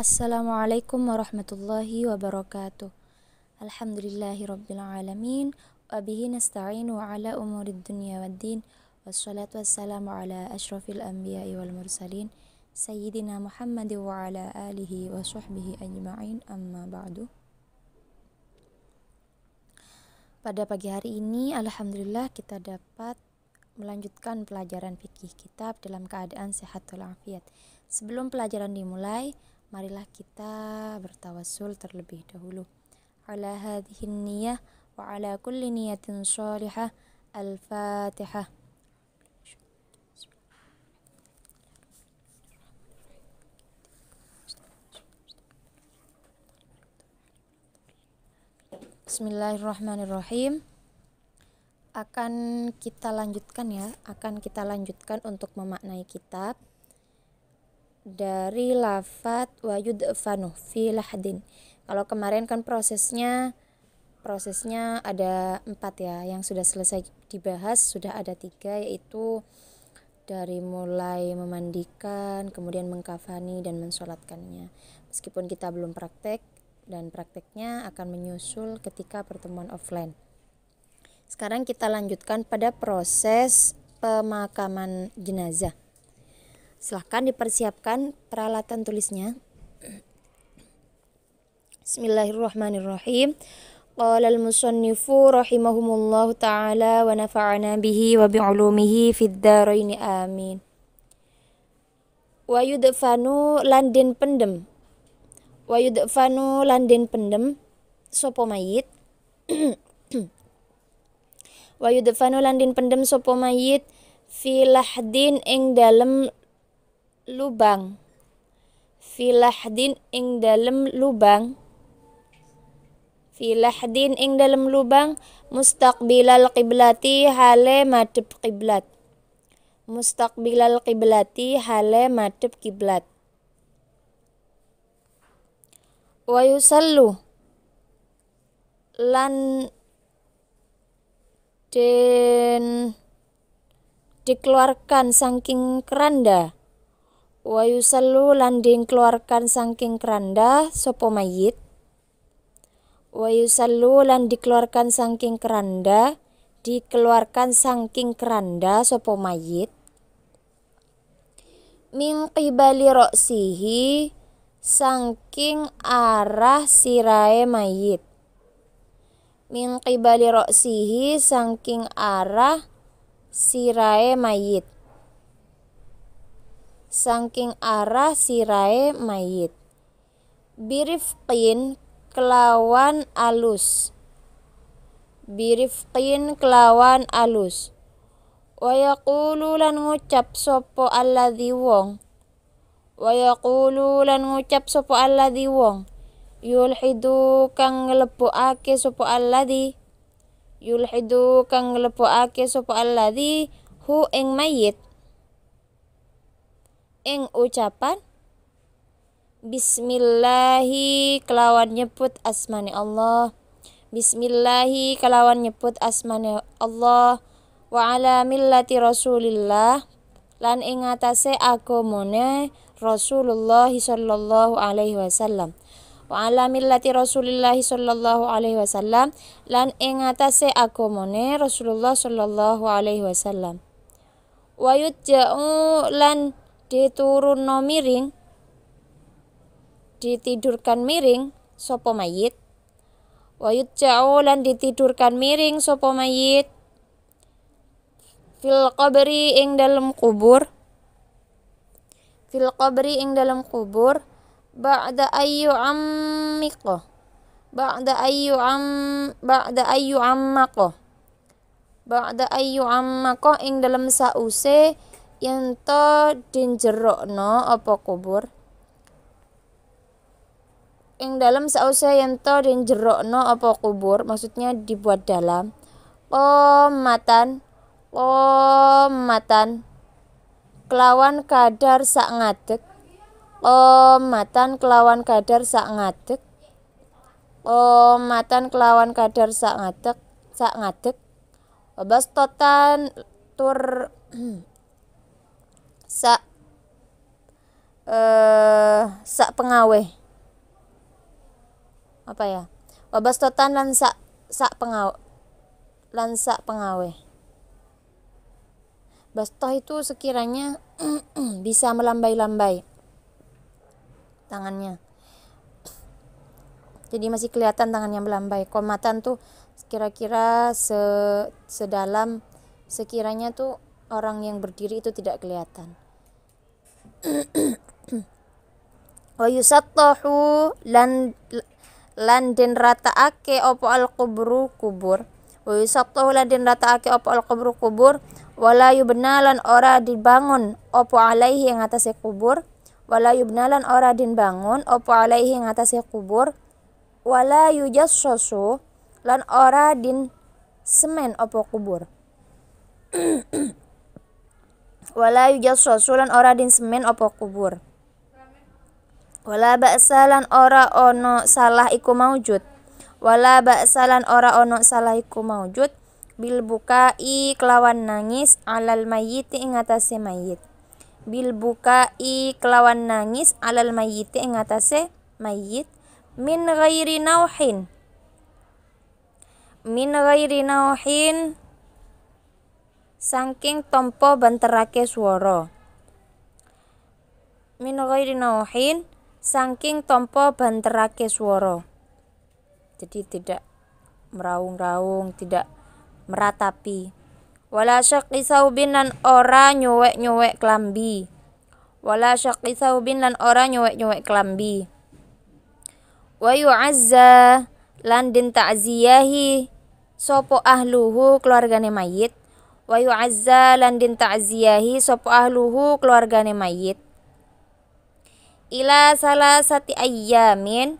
Assalamualaikum warahmatullahi wabarakatuh. Alhamdulillahi rabbil alamin. Wabihi nasta'inu ala umurid dunya waddin. Wassalatu wassalamu ala ashrafil anbiya'i wal mursalin Sayyidina Muhammad wa ala alihi wa sahbihi ajma'in, amma ba'du. Pada pagi hari ini alhamdulillah kita dapat melanjutkan pelajaran fikih kitab dalam keadaan sehat walafiat. Sebelum pelajaran dimulai, marilah kita bertawassul terlebih dahulu. Ala hadhihi niyah wa ala kulli niyatin shalihah. Al-Fatihah. Bismillahirrahmanirrahim. Akan kita lanjutkan untuk memaknai kitab dari lafadz wa yudfanu fi lahdin. Kalau kemarin kan prosesnya ada 4 ya, yang sudah selesai dibahas sudah ada 3, yaitu dari mulai memandikan, kemudian mengkafani dan mensolatkannya. Meskipun kita belum praktek, dan prakteknya akan menyusul ketika pertemuan offline. Sekarang kita lanjutkan pada proses pemakaman jenazah. Silahkan dipersiapkan peralatan tulisnya. Bismillahirrahmanirrahim. Qala al-musannifu rahimahumullahu ta'ala wa nafa'ana bihi wa bi'ulumihi fid dharaini amin. Wa yudfanu landin pendem. Wa yudfanu landin pendem sapa mayit. Wa yudfanu landin pendem sapa mayit fi lahdin ing dalem lubang. Filahdin ing dalem lubang. Filahdin ing dalem lubang mustaqbilal qiblati hale madhep qiblat. Mustaqbilal qiblati hale madhep kiblat. Wa yusallu lan den dikeluarkan saking keranda. Wa yusallu lan dikeluarkan saking keranda sapa mayit. Wa yusallu lan dikeluarkan saking keranda, sapa mayit. Min qibali ra'sihi saking arah sirahe mayit. Min qibali ra'sihi saking arah sirahe mayit. Saking arah sirahe mayit. Birifqin kelawan alus. Birifqin kelawan alus. Wa yaqulu lan ngucap sapa alladzi wong. Wa yaqulu lan ngucap sapa alladzi wong. Yulhidu kang nglebokake sapa alladzi. Yulhidu kang nglebokake sapa alladzi hu ing mayit. Ing ucapan bismillahi kelawan nyebut asmane Allah. Bismillahi kelawan nyebut asmane Allah. Wa ala millati Rasulillah lan ing atase agamane Rasulullah sallallahu alaihi wasallam. Wa ala millati Rasulillah sallallahu alaihi wasallam lan ing atase agamane Rasulullah sallallahu alaihi wasallam. Wa yuja'u lan diturunno miring, ditidurkan miring sapa mayit. Wa yuja'u lan ditidurkan miring sapa mayit fil qabri ing dalem kubur. Fil qabri ing dalem kubur ba'da ayyu ammaqo. Ba'da ayyu ammaqo ing dalem sause yen to dinjerokno apa kubur. Ing dalam sause yen to dinjerokno apa kubur, maksudnya dibuat dalam. Qomatan kelawan kadar sak ngadeg. Qomatan kelawan kadar sak ngadeg. Qomatan kelawan kadar sak ngadeg. Bastotan tur sak sak pengawe. Apa ya? Wabastotan lan sak pengawe. Bastoh itu sekiranya bisa melambai-lambai tangannya. Jadi masih kelihatan tangannya melambai. Qomatan tuh kira-kira sedalam sekiranya tuh orang yang berdiri itu tidak kelihatan. Wa yusattahu lan den rataake opo al kubru kubur. Wa yusattahu lan den rataake opo al kubru kubur. Wala yubnalan ora dibangun opo alaihi yang atase kubur. Wala yubnalan ora dibangun opo alaihi yang atase kubur. Wala yujassasu lan ora din semen opo kubur. Wala yujassasu lan ora din semen opo kubur. Wala ba'salan ora ono salah iku maujud. Wala ba'salan ora ono salah iku maujud bil bukai kelawan nangis alal mayyit ing atase mayit. Bil bukai kelawan nangis alal mayyit ing atase mayit min ghairi nauhin. Min ghairi nauhin saking tompo banterake swara. Min ghairi nauhin saking tompo banterake swara. Jadi tidak meraung-raung, tidak meratapi. Wala syaqi saubin lan ora nyuwek-nyuwek klambi. Wala syaqi saubin lan ora nyuwek-nyuwek klambi. Wa yu'azza lan den ta'ziyahi sapa ahluhu keluargane mayit. Wa yu'azza lan den ta'ziyahi sapa ahluhu keluargane mayit. Ila salasati ayyamin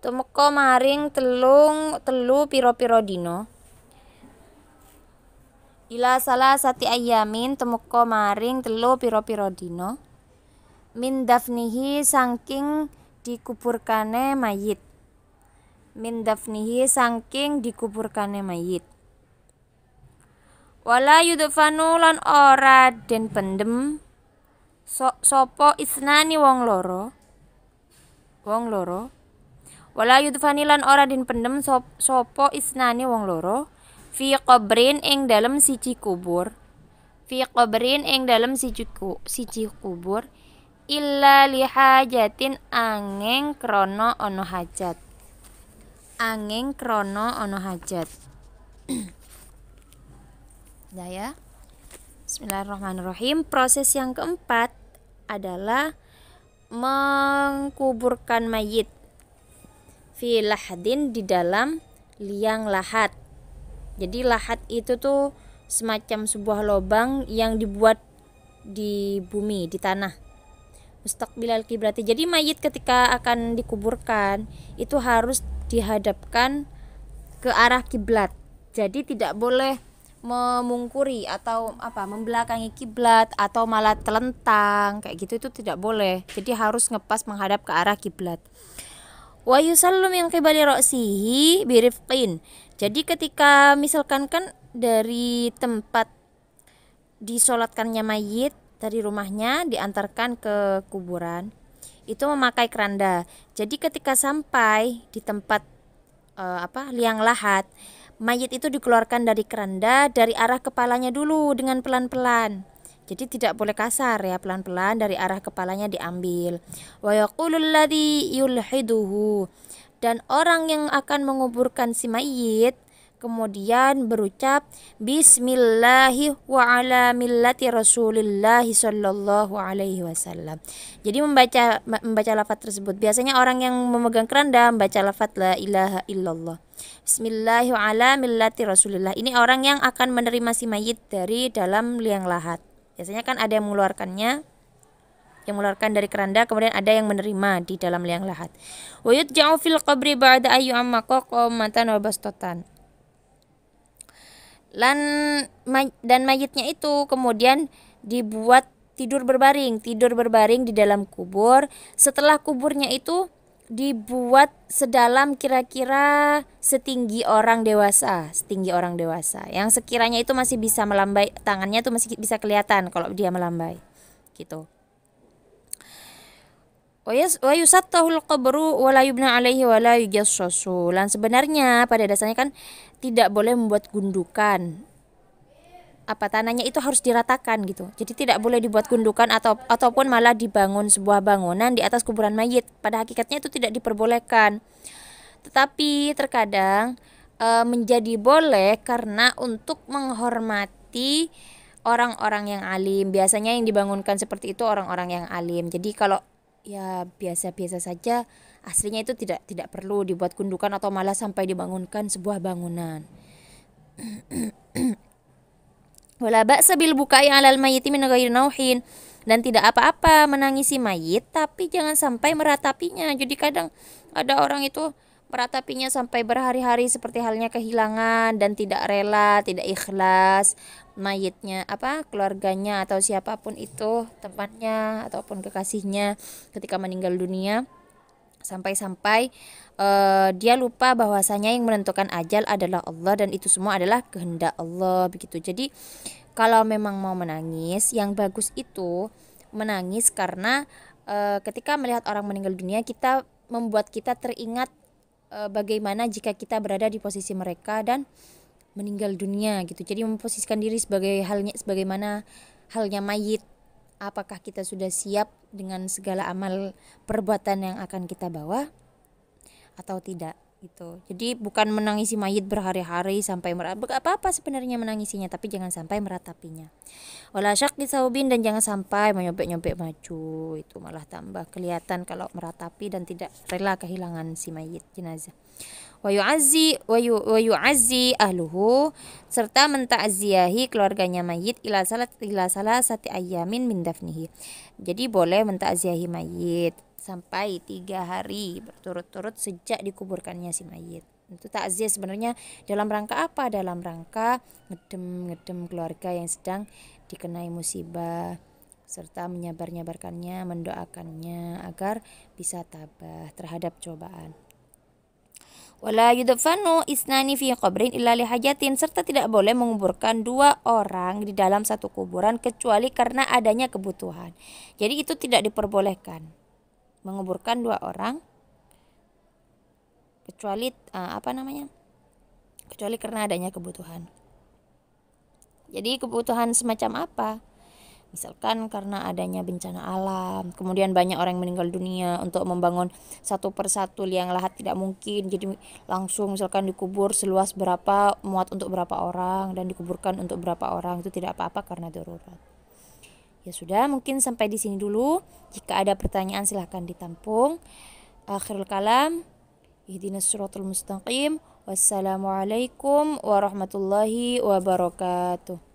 tumeka maring telu piro-piro dino. Ila salasati ayyamin tumeka maring telu piro-piro dino. Min dafnihi saking dikuburkane mayit. Min dafnihi saking dikuburkane mayit. Wala yudfanu lan ora den pendem sopo isnani wong loro. Wala yudfani lan ora den pendem sopo isnani wong loro. Fi qabrin ing dalem siji kubur. Fi qabrin ing dalem siji kubur. Illa lihajatin angeng krana ana hajat. Angeng krana ana hajat. Nah ya. Bismillahirrahmanirrahim. Proses yang keempat adalah mengkuburkan mayit fi lahdin di dalam liang lahat. Jadi lahat itu tuh semacam sebuah lubang yang dibuat di bumi, di tanah. Mustaqbilal kiblati. Jadi mayit ketika akan dikuburkan itu harus dihadapkan ke arah kiblat. Jadi tidak boleh memungkuri atau membelakangi kiblat atau malah telentang kayak gitu, itu tidak boleh. Jadi harus ngepas menghadap ke arah kiblat. Wa yusallu min qibali ra'sihi birifqin. Jadi ketika misalkan kan dari tempat disolatkannya mayit dari rumahnya diantarkan ke kuburan itu memakai keranda. Jadi ketika sampai di tempat liang lahat, mayit itu dikeluarkan dari keranda dari arah kepalanya dulu dengan pelan-pelan. Jadi tidak boleh kasar ya, pelan-pelan dari arah kepalanya diambil. Wa yaqulul ladzi yulhiduhu, dan orang yang akan menguburkan si mayit kemudian berucap bismillahi wa ala millati Rasulillah sallallahu alaihi wasallam. Jadi membaca lafaz tersebut. Biasanya orang yang memegang keranda membaca lafaz la ilaha illallah. Bismillahi wa ala millati Rasulillah. Ini orang yang akan menerima si mayit dari dalam liang lahat. Biasanya kan ada yang mengeluarkannya, yang mengeluarkan dari keranda, kemudian ada yang menerima di dalam liang lahat. Wa yudja'u fil qabri ba'da ayyu amma qamatan wa bastatan. Dan mayitnya itu kemudian dibuat tidur berbaring di dalam kubur. Setelah kuburnya itu dibuat sedalam kira-kira setinggi orang dewasa, yang sekiranya itu masih bisa melambai, tangannya itu masih bisa kelihatan kalau dia melambai gitu. Wa yusattahul qabru wa la yubna alaihi wa la yujassasu. Dan sebenarnya pada dasarnya kan tidak boleh membuat gundukan. Tanahnya itu harus diratakan gitu. Jadi tidak boleh dibuat gundukan ataupun malah dibangun sebuah bangunan di atas kuburan mayit. Pada hakikatnya itu tidak diperbolehkan. Tetapi terkadang menjadi boleh karena untuk menghormati orang-orang yang alim. Biasanya yang dibangunkan seperti itu orang-orang yang alim. Jadi kalau ya biasa-biasa saja, aslinya itu tidak perlu dibuat gundukan atau malah sampai dibangunkan sebuah bangunan. Wala ba'sa bil bukai 'alal mayyiti min ghairi nauhin, dan tidak apa-apa menangisi mayit tapi jangan sampai meratapinya. Jadi kadang ada orang itu meratapinya sampai berhari-hari seperti halnya kehilangan dan tidak rela, tidak ikhlas mayitnya keluarganya atau siapapun itu temannya ataupun kekasihnya ketika meninggal dunia, sampai-sampai dia lupa bahwasanya yang menentukan ajal adalah Allah dan itu semua adalah kehendak Allah begitu. Jadi kalau memang mau menangis, yang bagus itu menangis karena ketika melihat orang meninggal dunia, kita membuat kita teringat bagaimana jika kita berada di posisi mereka dan meninggal dunia gitu. Jadi memposisikan diri sebagaimana halnya mayit. Apakah kita sudah siap dengan segala amal perbuatan yang akan kita bawa atau tidak gitu. Jadi bukan menangisi mayit berhari-hari sampai apa-apa sebenarnya menangisinya, tapi jangan sampai meratapinya. Wala syaqi saubin, dan jangan sampai menyobek-nyobek baju, itu malah tambah kelihatan kalau meratapi dan tidak rela kehilangan si mayit jenazah. Wa yu'azzi ahluhu, serta mentakziahi keluarganya mayit ila salasati ayyamin min dafnihi. Jadi boleh mentakziahi mayit sampai 3 hari berturut-turut sejak dikuburkannya si mayit. Itu takziah sebenarnya dalam rangka apa? Dalam rangka ngedem keluarga yang sedang dikenai musibah, serta menyabar-nyabarkannya, mendoakannya agar bisa tabah terhadap cobaan. Wala yudfanu isnani fi qabrin illa lihajatin, serta tidak boleh menguburkan 2 orang di dalam satu kuburan kecuali karena adanya kebutuhan. Jadi itu tidak diperbolehkan menguburkan 2 orang kecuali kecuali karena adanya kebutuhan. Jadi kebutuhan semacam apa? Misalkan karena adanya bencana alam, kemudian banyak orang yang meninggal dunia, untuk membangun satu persatu liang lahat tidak mungkin, jadi langsung misalkan dikubur seluas berapa, muat untuk berapa orang dan dikuburkan untuk berapa orang, itu tidak apa-apa karena darurat. Ya sudah, mungkin sampai di sini dulu. Jika ada pertanyaan silahkan ditampung. Akhirul kalam, ihdinas siratal mustaqim. Wassalamualaikum warahmatullahi wabarakatuh.